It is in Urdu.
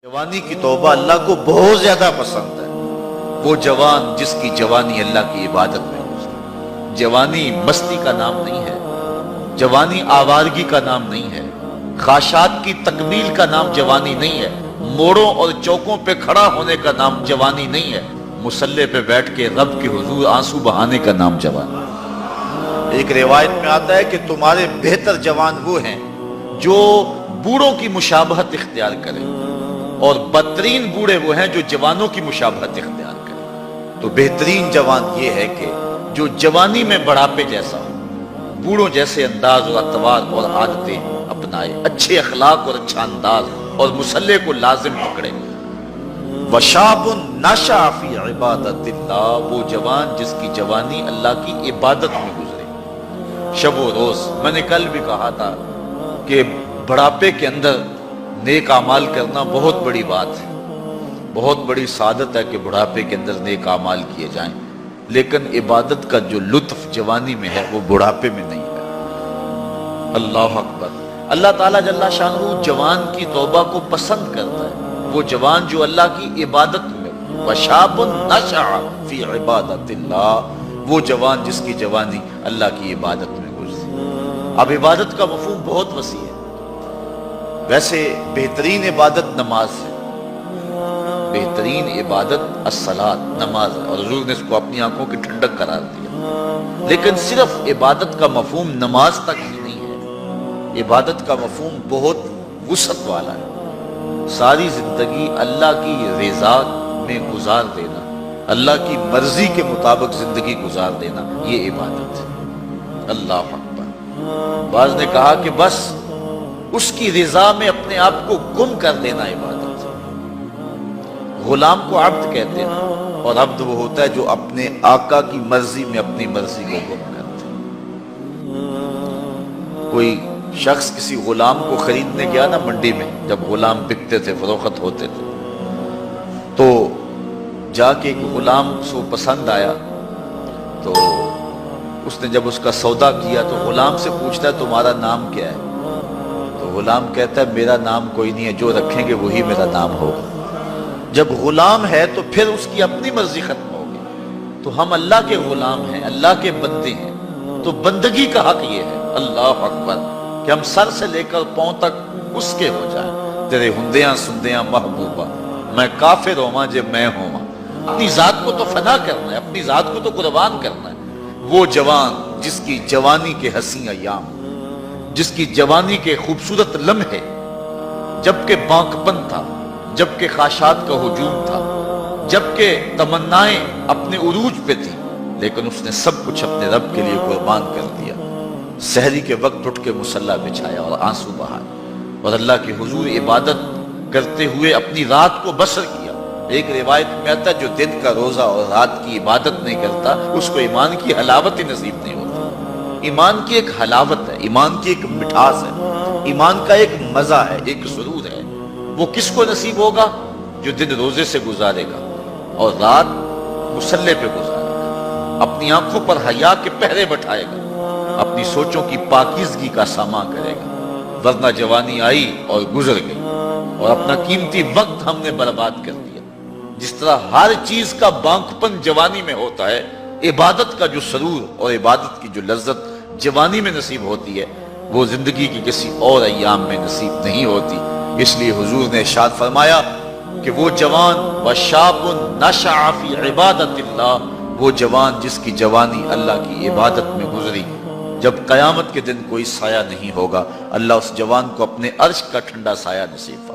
جوانی کی توبہ اللہ کو بہت زیادہ پسند ہے۔ وہ جوان جس کی جوانی اللہ کی عبادت میں گزرے۔ جوانی مستی کا نام نہیں ہے، جوانی آوارگی کا نام نہیں ہے، خواہشات کی تکمیل کا نام جوانی نہیں ہے، موڑوں اور چوکوں پہ کھڑا ہونے کا نام جوانی نہیں ہے، مصلی پہ بیٹھ کے رب کے حضور آنسو بہانے کا نام جوانی۔ ایک روایت میں آتا ہے کہ تمہارے بہتر جوان وہ ہیں جو بوڑھوں کی مشابہت اختیار کریں، اور بدترین بوڑھے وہ ہیں جو جوانوں کی مشابہت اختیار کریں۔ تو بہترین جوان یہ ہے کہ جو جوانی میں بڑھاپے جیسا ہو، بوڑھوں جیسے انداز اور اطوار اور عادتیں اپنائے، اچھے اخلاق اور اچھا انداز اور مصلی کو لازم پکڑے۔ وَشَابٌ نَشَأَ فِي عِبَادَةِ اللَّهِ، وہ جوان جس کی جوانی اللہ کی عبادت میں گزرے۔ شب و روز، میں نے کل بھی کہا تھا کہ بڑھاپے کے اندر نیک اعمال کرنا بہت بڑی بات ہے، بہت بڑی سعادت ہے کہ بڑھاپے کے اندر نیک اعمال کیے جائیں، لیکن عبادت کا جو لطف جوانی میں ہے وہ بڑھاپے میں نہیں ہے۔ اللہ اکبر۔ اللہ تعالیٰ جل شانہ جوان کی توبہ کو پسند کرتا ہے، وہ جوان جو اللہ کی عبادت میں، وَشَابٌ نَشَأَ فِي عِبَادَةِ اللَّهِ، وہ جوان جس کی جوانی اللہ کی عبادت میں گزری۔ اب عبادت کا مفہوم بہت وسیع ہے۔ ویسے بہترین عبادت نماز ہے، بہترین عبادت الصلاۃ، نماز ہے، اور حضور نے اس کو اپنی آنکھوں کی ٹھنڈک قرار دیا۔ لیکن صرف عبادت کا مفہوم نماز تک ہی نہیں ہے، عبادت کا مفہوم بہت وسعت والا ہے۔ ساری زندگی اللہ کی رضا میں گزار دینا، اللہ کی مرضی کے مطابق زندگی گزار دینا، یہ عبادت ہے۔ اللہ اکبر۔ بعض نے کہا کہ بس اس کی رضا میں اپنے آپ کو گم کر دینا عبادت ہے۔ غلام کو عبد کہتے ہیں، اور عبد وہ ہوتا ہے جو اپنے آقا کی مرضی میں اپنی مرضی کو گم کرتے ہیں۔ کوئی شخص کسی غلام کو خریدنے گیا نا منڈی میں، جب غلام بکتے تھے، فروخت ہوتے تھے، تو جا کے ایک غلام سو پسند آیا، تو اس نے جب اس کا سودا کیا تو غلام سے پوچھتا ہے تمہارا نام کیا ہے؟ غلام کہتا ہے میرا نام کوئی نہیں ہے، جو رکھیں گے وہی میرا نام ہوگا۔ جب غلام ہے تو پھر اس کی اپنی مرضی ختم ہوگی۔ تو ہم اللہ کے غلام ہیں، اللہ کے بندے ہیں، تو بندگی کا حق یہ ہے، اللہ اکبر، کہ ہم سر سے لے کر پاؤں تک اس کے ہو جائیں۔ تیرے ہندیاں سندیاں محبوبہ، میں کافر ہوواں جے میں ہوواں۔ اپنی ذات کو تو فنا کرنا ہے، اپنی ذات کو تو قربان کرنا ہے۔ وہ جوان جس کی جوانی کے حسین ایام، جس کی جوانی کے خوبصورت لمحے جبکہ بانکپن تھا، جبکہ خواہشات کا ہجوم تھا، جبکہ تمنائیں اپنے عروج پہ تھی، لیکن اس نے سب کچھ اپنے رب کے لیے قربان کر دیا۔ سحری کے وقت اٹھ کے مصلی بچھایا اور آنسو بہائے، اور اللہ کے حضور عبادت کرتے ہوئے اپنی رات کو بسر کیا۔ ایک روایت میں آتا ہے جو دن کا روزہ اور رات کی عبادت نہیں کرتا اس کو ایمان کی حلاوت ہی نصیب نہیں ہوتی۔ ایمان کی ایک حلاوت ہے، ایمان کی ایک مٹھاس ہے، ایمان کا ایک مزہ ہے، ایک سرور ہے۔ وہ کس کو نصیب ہوگا؟ جو دن روزے سے گزارے گا اور رات مصلی پہ گزارے گا، اپنی آنکھوں پر حیا کے پہرے بٹھائے گا، اپنی سوچوں کی پاکیزگی کا سامان کرے گا۔ ورنہ جوانی آئی اور گزر گئی، اور اپنا قیمتی وقت ہم نے برباد کر دیا۔ جس طرح ہر چیز کا بانکپن جوانی میں ہوتا ہے، عبادت کا جو سرور اور عبادت کی جو لذت جوانی میں نصیب ہوتی ہے، وہ زندگی کی کسی اور ایام میں نصیب نہیں ہوتی۔ اس لیے حضور نے ارشاد فرمایا کہ وہ جوان وَشَابٌ نَشَأَ فِي عِبَادَةِ اللَّهِ، وہ جوان جس کی جوانی اللہ کی عبادت میں گزری، جب قیامت کے دن کوئی سایہ نہیں ہوگا، اللہ اس جوان کو اپنے عرش کا ٹھنڈا سایہ نصیب فرمائے۔